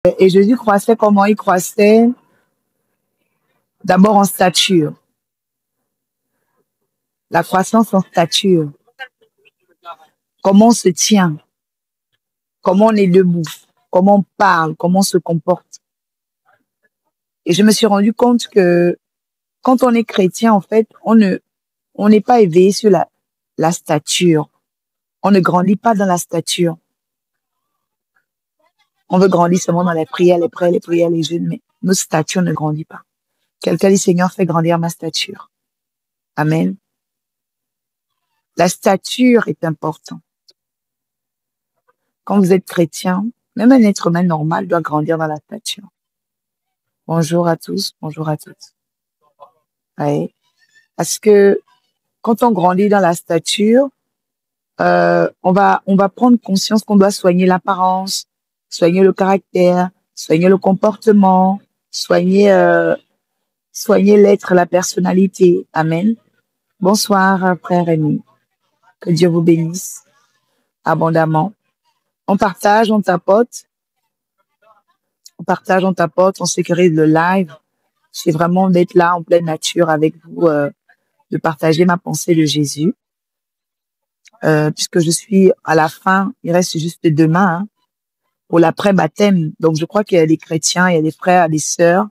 Et Jésus croissait comment? Il croissait d'abord en stature. La croissance en stature. Comment on se tient? Comment on est debout? Comment on parle? Comment on se comporte? Et je me suis rendu compte que quand on est chrétien, en fait, on n'est pas éveillé sur la stature. On ne grandit pas dans la stature. On veut grandir seulement dans les prières, les jeûnes, mais notre stature ne grandit pas. Quelqu'un dit, Seigneur, fais grandir ma stature. Amen. La stature est importante. Quand vous êtes chrétien, même un être humain normal doit grandir dans la stature. Bonjour à tous, bonjour à toutes. Ouais. Parce que quand on grandit dans la stature, on va prendre conscience qu'on doit soigner l'apparence, soigner le caractère, soigner le comportement, soigner l'être, la personnalité. Amen. Bonsoir, frère Rémi. Que Dieu vous bénisse abondamment. On partage, on tapote. On partage, on tapote, on sécurise le live. C'est vraiment d'être là en pleine nature avec vous, de partager ma pensée de Jésus. Puisque je suis à la fin, il reste juste demain, hein, pour l'après-baptême. Donc, je crois qu'il y a des chrétiens, il y a des frères, des sœurs,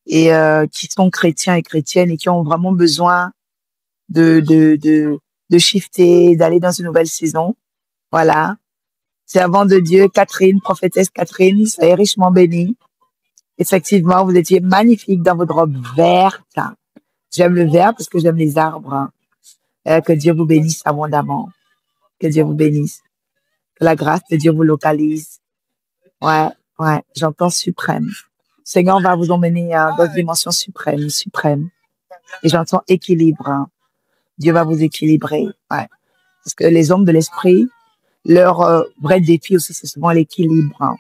qui sont chrétiens et chrétiennes et qui ont vraiment besoin de shifter, d'aller dans une nouvelle saison. Voilà. Servant de Dieu, Catherine, prophétesse Catherine, soyez richement bénie. Effectivement, vous étiez magnifique dans votre robe verte. J'aime le vert parce que j'aime les arbres. Que Dieu vous bénisse abondamment. Que Dieu vous bénisse. Que la grâce de Dieu vous localise. Ouais, j'entends suprême. Seigneur va vous emmener dans une dimension suprême. Et j'entends équilibre. Dieu va vous équilibrer. Ouais. Parce que les hommes de l'esprit, leur vrai défi aussi, c'est souvent l'équilibre.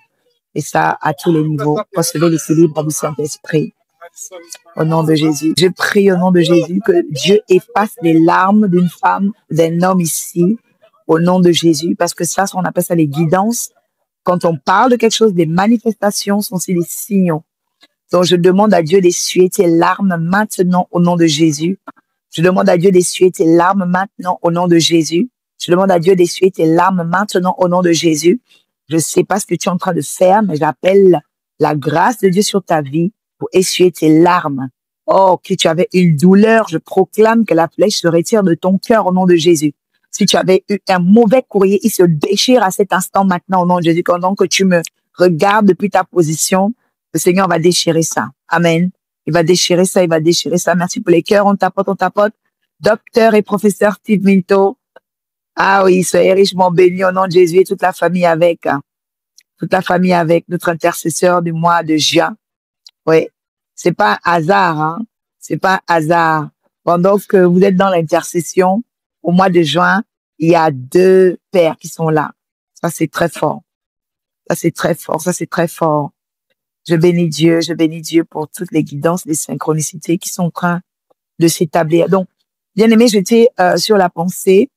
Et ça, à tous les niveaux. Recevez l'équilibre du Saint-Esprit. Au nom de Jésus. Je prie au nom de Jésus que Dieu efface les larmes d'une femme, d'un homme ici, au nom de Jésus, parce que ça, on appelle ça les guidances. Quand on parle de quelque chose, des manifestations sont aussi des signaux. Donc, je demande à Dieu d'essuyer tes larmes maintenant au nom de Jésus. Je demande à Dieu d'essuyer tes larmes maintenant au nom de Jésus. Je demande à Dieu d'essuyer tes larmes maintenant au nom de Jésus. Je ne sais pas ce que tu es en train de faire, mais j'appelle la grâce de Dieu sur ta vie pour essuyer tes larmes. Oh, que tu avais une douleur, je proclame que la flèche se retire de ton cœur au nom de Jésus. Si tu avais eu un mauvais courrier, il se déchire à cet instant maintenant au nom de Jésus. Pendant que tu me regardes depuis ta position, le Seigneur va déchirer ça. Amen. Il va déchirer ça, il va déchirer ça. Merci pour les cœurs, on tapote. Docteur et professeur Steve Minto. Ah oui, soyez richement bénis au nom de Jésus et toute la famille avec. Toute la famille avec notre intercesseur du mois de juin. Oui, c'est pas un hasard, hein. C'est pas un hasard. Pendant que vous êtes dans l'intercession, au mois de juin, il y a 2 pères qui sont là. Ça, c'est très fort. Ça, c'est très fort. Ça, c'est très fort. Je bénis Dieu pour toutes les guidances, les synchronicités qui sont en train de s'établir. Donc, bien aimé, j'étais sur la pensée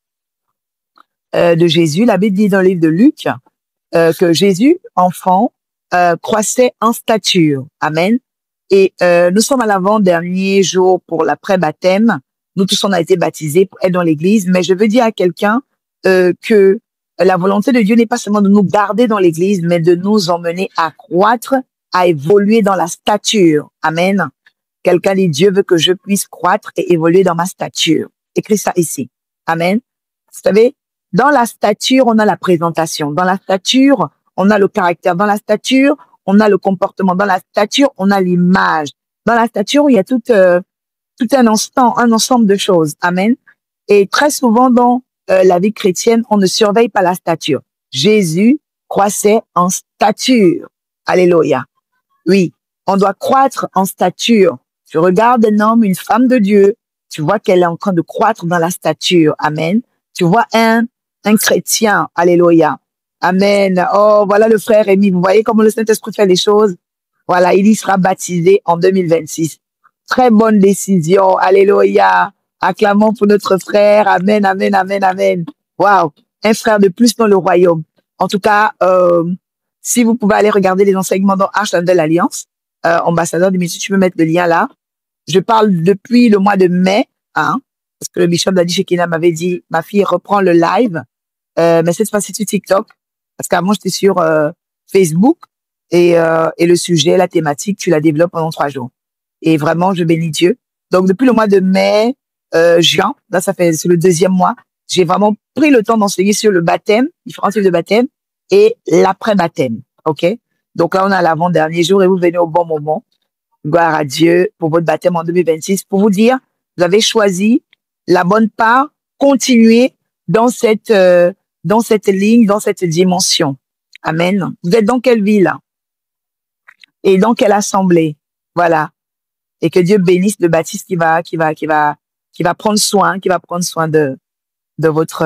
de Jésus. La Bible dit dans le livre de Luc que Jésus, enfant, croissait en stature. Amen. Et nous sommes à l'avant-dernier jour pour l'après-baptême. Nous tous, on a été baptisés pour être dans l'église. Mais je veux dire à quelqu'un que la volonté de Dieu n'est pas seulement de nous garder dans l'église, mais de nous emmener à croître, à évoluer dans la stature. Amen. Quelqu'un dit, Dieu veut que je puisse croître et évoluer dans ma stature. Écris ça ici. Amen. Vous savez, dans la stature, on a la présentation. Dans la stature, on a le caractère. Dans la stature, on a le comportement. Dans la stature, on a l'image. Dans la stature, il y a tout un ensemble de choses. Amen. Et très souvent, dans la vie chrétienne, on ne surveille pas la stature. Jésus croissait en stature. Alléluia. Oui, on doit croître en stature. Tu regardes un homme, une femme de Dieu, tu vois qu'elle est en train de croître dans la stature. Amen. Tu vois un chrétien. Alléluia. Amen. Oh, voilà le frère Rémi. Vous voyez comment le Saint-Esprit fait les choses? Voilà, il y sera baptisé en 2026. Très bonne décision. Alléluia. Acclamons pour notre frère. Amen, amen. Waouh. Un frère de plus dans le royaume. En tout cas, Si vous pouvez aller regarder les enseignements dans Arche de l'Alliance, ambassadeur du ministère, tu peux mettre le lien là. Je parle depuis le mois de mai, hein, parce que le bishop Dadi Shekina m'avait dit, ma fille reprend le live, mais cette fois-ci sur TikTok, parce qu'avant j'étais sur Facebook, et le sujet, la thématique, tu la développes pendant 3 jours. Et vraiment, je bénis Dieu. Donc depuis le mois de mai, juin, là c'est le 2e mois, j'ai vraiment pris le temps d'enseigner sur le baptême, différents types de baptême, et l'après-baptême, ok? Donc là, on a l'avant-dernier jour et vous venez au bon moment. Gloire à Dieu pour votre baptême en 2026. Pour vous dire, vous avez choisi la bonne part, continuez dans cette ligne, dans cette dimension. Amen. Vous êtes dans quelle ville? Et dans quelle assemblée? Voilà. Et que Dieu bénisse le baptiste qui va prendre soin de votre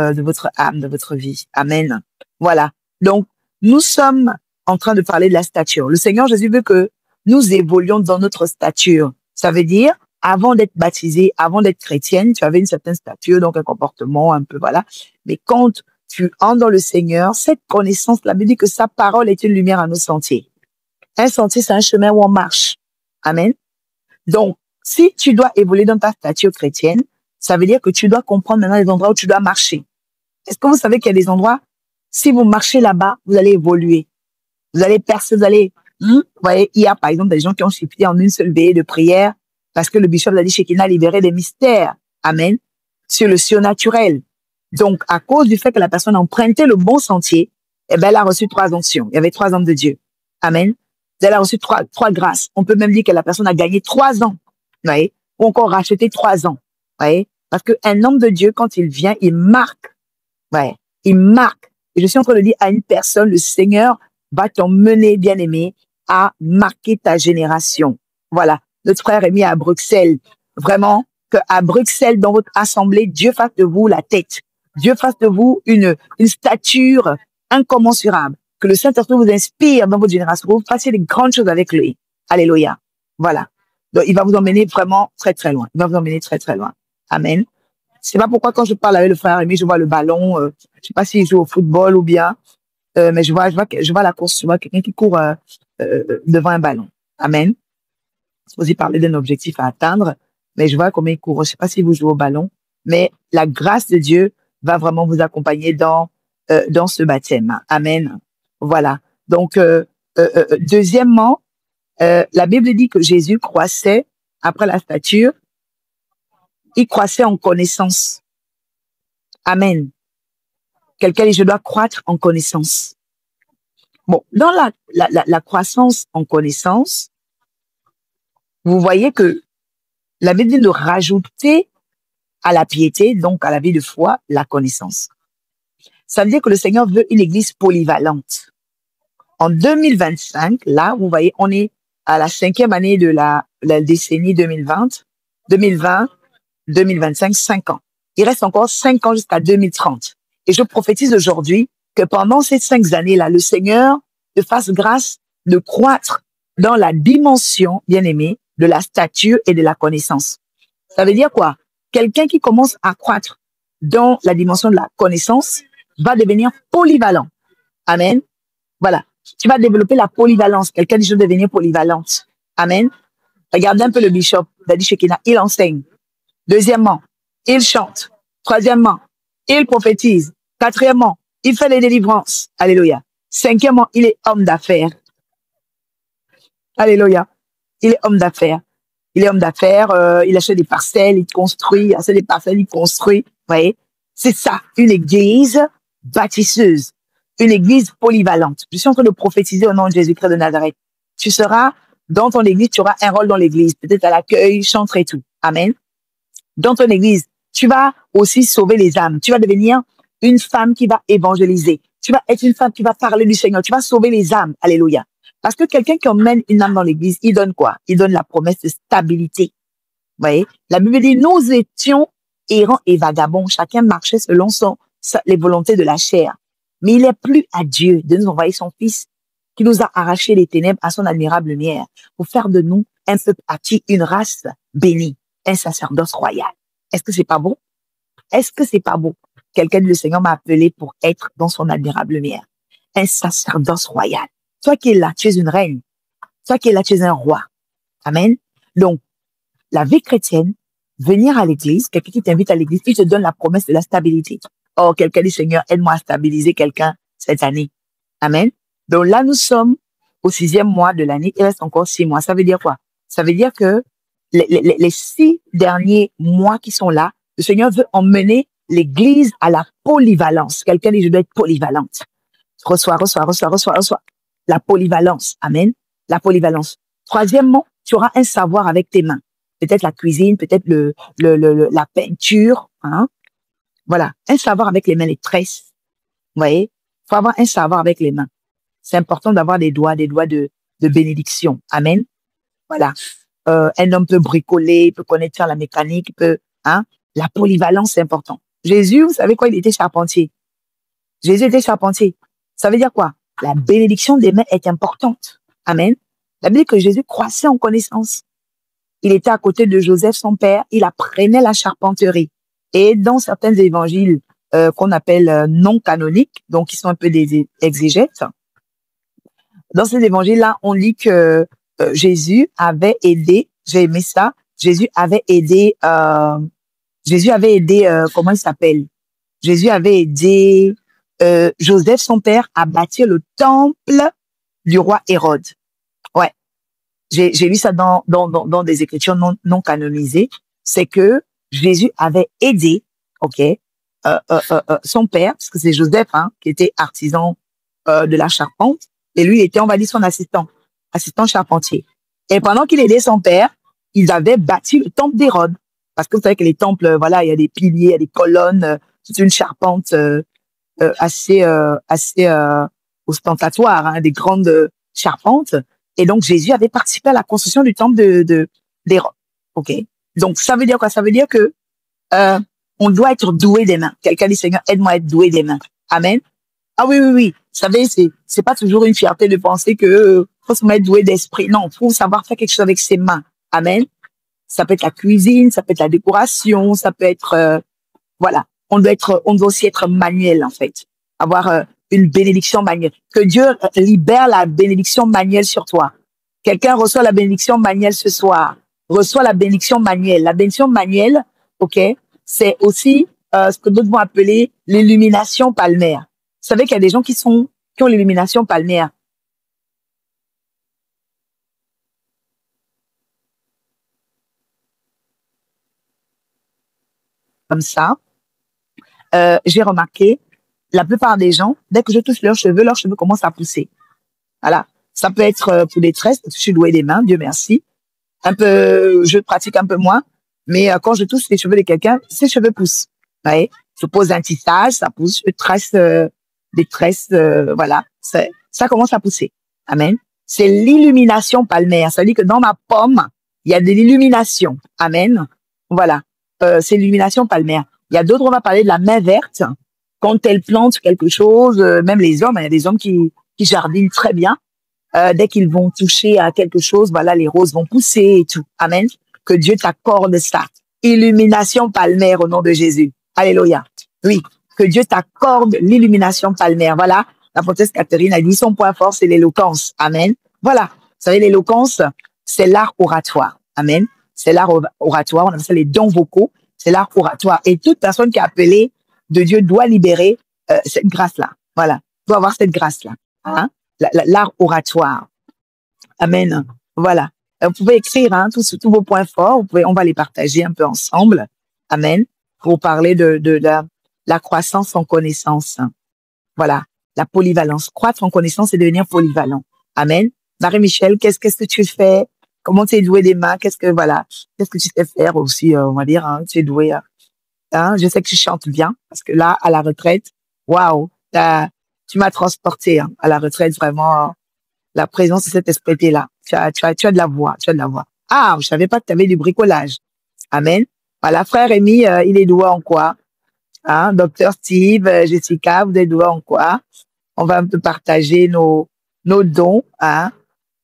âme, de votre vie. Amen. Voilà. Donc, nous sommes en train de parler de la stature. Le Seigneur Jésus veut que nous évoluions dans notre stature. Ça veut dire, avant d'être baptisé, avant d'être chrétienne, tu avais une certaine stature, donc un comportement un peu, voilà. Mais quand tu entres dans le Seigneur, cette connaissance-là me dit que sa parole est une lumière à nos sentiers. Un sentier, c'est un chemin où on marche. Amen. Donc, si tu dois évoluer dans ta stature chrétienne, ça veut dire que tu dois comprendre maintenant les endroits où tu dois marcher. Est-ce que vous savez qu'il y a des endroits, si vous marchez là-bas, vous allez évoluer. Vous allez percer, vous allez, vous voyez, il y a par exemple des gens qui ont shifté en une seule veillée de prière parce que le bishop Dadi Shekina a libéré des mystères. Amen. Sur le surnaturel. Donc, à cause du fait que la personne a emprunté le bon sentier, eh ben, elle a reçu 3 onctions. Il y avait 3 hommes de Dieu. Amen. Elle a reçu 3 grâces. On peut même dire que la personne a gagné 3 ans. Vous voyez? Ou encore racheté 3 ans. Vous voyez? Parce qu'un homme de Dieu, quand il vient, il marque. Ouais. Il marque. Et je suis en train de dire à une personne, le Seigneur va t'emmener, bien-aimé, à marquer ta génération. Voilà. Notre frère est mis à Bruxelles. Vraiment, qu'à Bruxelles, dans votre assemblée, Dieu fasse de vous la tête. Dieu fasse de vous une stature incommensurable. Que le Saint-Esprit vous inspire dans votre génération. Que vous fassiez des grandes choses avec lui. Alléluia. Voilà. Donc, il va vous emmener vraiment très, très loin. Il va vous emmener très, très loin. Amen. Je sais pas pourquoi quand je parle avec le frère Rémi, je vois le ballon. Je sais pas s'il joue au football ou bien, mais je vois la course. Je vois quelqu'un qui court devant un ballon. Amen. C'est aussi parler d'un objectif à atteindre, mais je vois comment il court. Je sais pas si vous jouez au ballon, mais la grâce de Dieu va vraiment vous accompagner dans ce baptême. Amen. Voilà. Donc, deuxièmement, la Bible dit que Jésus croissait après la stature. Il croissait en connaissance. Amen. Quelqu'un dit, je dois croître en connaissance. Bon, dans la croissance en connaissance, vous voyez que la Bible dit de rajouter à la piété, donc à la vie de foi, la connaissance. Ça veut dire que le Seigneur veut une église polyvalente. En 2025, là, vous voyez, on est à la 5e année de la décennie 2020, 2025, 5 ans. Il reste encore 5 ans jusqu'à 2030. Et je prophétise aujourd'hui que pendant ces 5 années-là, le Seigneur te fasse grâce de croître dans la dimension, bien aimé, de la stature et de la connaissance. Ça veut dire quoi? Quelqu'un qui commence à croître dans la dimension de la connaissance va devenir polyvalent. Amen. Voilà. Tu vas développer la polyvalence. Quelqu'un dit, je veux devenir polyvalente. Amen. Regardez un peu le bishop Dadi Shekina. Il enseigne. Deuxièmement, il chante. Troisièmement, il prophétise. Quatrièmement, il fait des délivrances. Alléluia. Cinquièmement, il est homme d'affaires. Alléluia. Il est homme d'affaires. Il est homme d'affaires. Il achète des parcelles, il construit. Il achète des parcelles, il construit. Vous voyez? C'est ça, une église bâtisseuse. Une église polyvalente. Je suis en train de prophétiser au nom de Jésus-Christ de Nazareth. Tu seras dans ton église, tu auras un rôle dans l'église. Peut-être à l'accueil, chanter et tout. Amen. Dans ton église, tu vas aussi sauver les âmes. Tu vas devenir une femme qui va évangéliser. Tu vas être une femme qui va parler du Seigneur. Tu vas sauver les âmes. Alléluia. Parce que quelqu'un qui emmène une âme dans l'église, il donne quoi? Il donne la promesse de stabilité. Vous voyez? La Bible dit, nous étions errants et vagabonds. Chacun marchait selon les volontés de la chair. Mais il est plus à Dieu de nous envoyer son Fils qui nous a arraché les ténèbres à son admirable lumière pour faire de nous un peuple acquis, une race bénie, un sacerdoce royal. Est-ce que c'est pas beau? Est-ce que c'est pas beau? Quelqu'un du Seigneur m'a appelé pour être dans son admirable lumière. Un sacerdoce royal. Toi qui es là, tu es une reine. Toi qui es là, tu es un roi. Amen. Donc, la vie chrétienne, venir à l'église, quelqu'un qui t'invite à l'église, il te donne la promesse de la stabilité. Oh, quelqu'un dit, Seigneur, aide-moi à stabiliser quelqu'un cette année. Amen. Donc là, nous sommes au 6e mois de l'année. Il reste encore 6 mois. Ça veut dire quoi? Ça veut dire que les 6 derniers mois qui sont là, le Seigneur veut emmener l'église à la polyvalence. Quelqu'un dit, je dois être polyvalente. Reçois, reçois, reçois, reçois, reçois. La polyvalence. Amen. La polyvalence. Troisièmement, tu auras un savoir avec tes mains. Peut-être la cuisine, peut-être la peinture, hein. Voilà. Un savoir avec les mains, les tresses. Vous voyez? Faut avoir un savoir avec les mains. C'est important d'avoir des doigts de bénédiction. Amen. Voilà. Un homme peut bricoler, il peut connaître faire la mécanique, il peut, hein. La polyvalence, c'est important. Jésus, vous savez quoi? Il était charpentier. Jésus était charpentier. Ça veut dire quoi? La bénédiction des mains est importante. Amen. La Bible dit que Jésus croissait en connaissance. Il était à côté de Joseph, son père. Il apprenait la charpenterie. Et dans certains évangiles qu'on appelle non canoniques, donc qui sont un peu des exégètes, dans ces évangiles-là, on lit que Jésus avait aidé, j'ai aimé ça, Jésus avait aidé, comment il s'appelle? Jésus avait aidé Joseph, son père, à bâtir le temple du roi Hérode. Ouais. J'ai lu ça dans des écritures non canonisées. C'est que Jésus avait aidé, ok, son père, parce que c'est Joseph, hein, qui était artisan de la charpente, et lui, il était, on va dire, son assistant charpentier. Et pendant qu'il aidait son père, ils avaient bâti le temple d'Hérode. Parce que vous savez que les temples, voilà, il y a des piliers, il y a des colonnes, c'est une charpente assez ostentatoire, hein, des grandes charpentes. Et donc, Jésus avait participé à la construction du temple d'Hérode. OK? Donc, ça veut dire quoi? Ça veut dire que on doit être doué des mains. Quelqu'un dit, Seigneur, aide-moi à être doué des mains. Amen. Ah oui, oui, oui. Vous savez, c'est pas toujours une fierté de penser que faut se mettre doué d'esprit. Non, faut savoir faire quelque chose avec ses mains. Amen. Ça peut être la cuisine, ça peut être la décoration, ça peut être voilà. On doit aussi être manuel, en fait. Avoir une bénédiction manuelle. Que Dieu libère la bénédiction manuelle sur toi. Quelqu'un reçoit la bénédiction manuelle ce soir. Reçoit la bénédiction manuelle. La bénédiction manuelle, ok, c'est aussi ce que d'autres vont appeler l'illumination palmaire. Vous savez qu'il y a des gens qui ont l'illumination palmaire. Comme ça. J'ai remarqué, la plupart des gens, dès que je touche leurs cheveux commencent à pousser. Voilà. Ça peut être pour des tresses, parce que je suis douée des mains, Dieu merci. Un peu, je pratique un peu moins, mais quand je touche les cheveux de quelqu'un, ses cheveux poussent. Ouais. Je pose un tissage, ça pousse, je tresse des tresses, voilà. Ça commence à pousser. Amen. C'est l'illumination palmaire. Ça veut dire que dans ma pomme, il y a de l'illumination. Amen. Voilà. C'est l'illumination palmaire. Il y a d'autres, on va parler de la main verte. Quand elle plante quelque chose, même les hommes, il y a des hommes qui jardinent très bien. Dès qu'ils vont toucher à quelque chose, voilà, les roses vont pousser et tout. Amen. Que Dieu t'accorde ça. Illumination palmaire au nom de Jésus. Alléluia. Oui. Que Dieu t'accorde l'illumination palmaire. Voilà. La prophétesse Catherine a dit son point fort, c'est l'éloquence. Amen. Voilà. Vous savez, l'éloquence, c'est l'art oratoire. Amen. C'est l'art oratoire. On appelle ça les dons vocaux. C'est l'art oratoire. Et toute personne qui est appelée de Dieu doit libérer cette grâce-là. Voilà. Doit avoir cette grâce-là. Hein? L'art oratoire. Amen. Voilà. Vous pouvez écrire hein, tous vos points forts. On va les partager un peu ensemble. Amen. Pour parler de la croissance en connaissance. Voilà. La polyvalence. Croître en connaissance et devenir polyvalent. Amen. Marie-Michel, qu'est-ce que tu fais? Comment tu es douée des mains? Qu'est-ce que tu sais faire aussi, on va dire, hein, tu es douée. Hein, je sais que tu chantes bien, parce que là, à la retraite, waouh, tu m'as transporté, hein, à la retraite, vraiment, la présence de cet esprit-là. Tu as de la voix, tu as de la voix. Ah, je savais pas que tu avais du bricolage. Amen. Voilà, frère Rémi, il est doué en quoi? Hein, docteur Steve, Jessica, vous êtes doué en quoi? On va un peu partager nos dons, hein.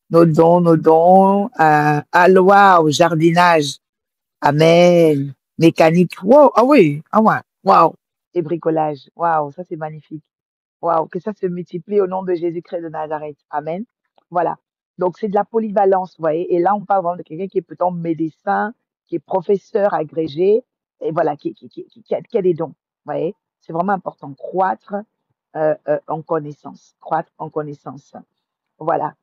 Nos dons, waouh, jardinage, amen, mécanique, wow, ah oui, ah ouais, waouh, et bricolage, waouh, ça c'est magnifique. Waouh, que ça se multiplie au nom de Jésus-Christ de Nazareth. Amen. Voilà. Donc, c'est de la polyvalence, vous voyez. Et là, on parle vraiment de quelqu'un qui est peut-être médecin, qui est professeur agrégé, et voilà, qui a des dons. Vous voyez. C'est vraiment important. Croître en connaissance. Croître en connaissance. Voilà.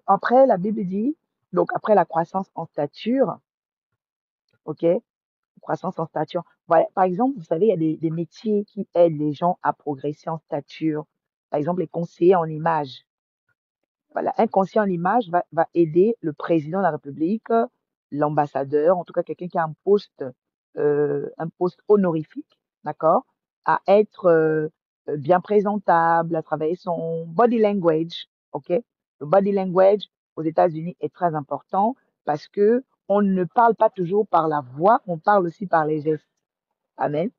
Après, la Bible dit, donc après la croissance en stature, OK? Croissance en stature. Voilà. Par exemple, vous savez, il y a des métiers qui aident les gens à progresser en stature. Par exemple, les conseillers en image. Voilà, un conseiller en image va aider le président de la République, l'ambassadeur, en tout cas quelqu'un qui a un poste honorifique, d'accord, à être bien présentable, à travailler son body language, ok? Le body language aux États-Unis est très important parce que on ne parle pas toujours par la voix, on parle aussi par les gestes. Amen.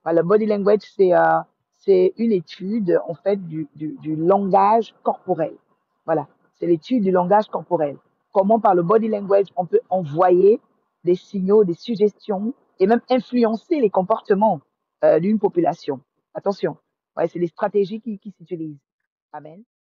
Voilà, le body language, c'est une étude, en fait, du langage corporel. Voilà, c'est l'étude du langage corporel. Comment, par le body language, on peut envoyer des signaux, des suggestions et même influencer les comportements d'une population. Attention, ouais, c'est des stratégies qui s'utilisent. Amen.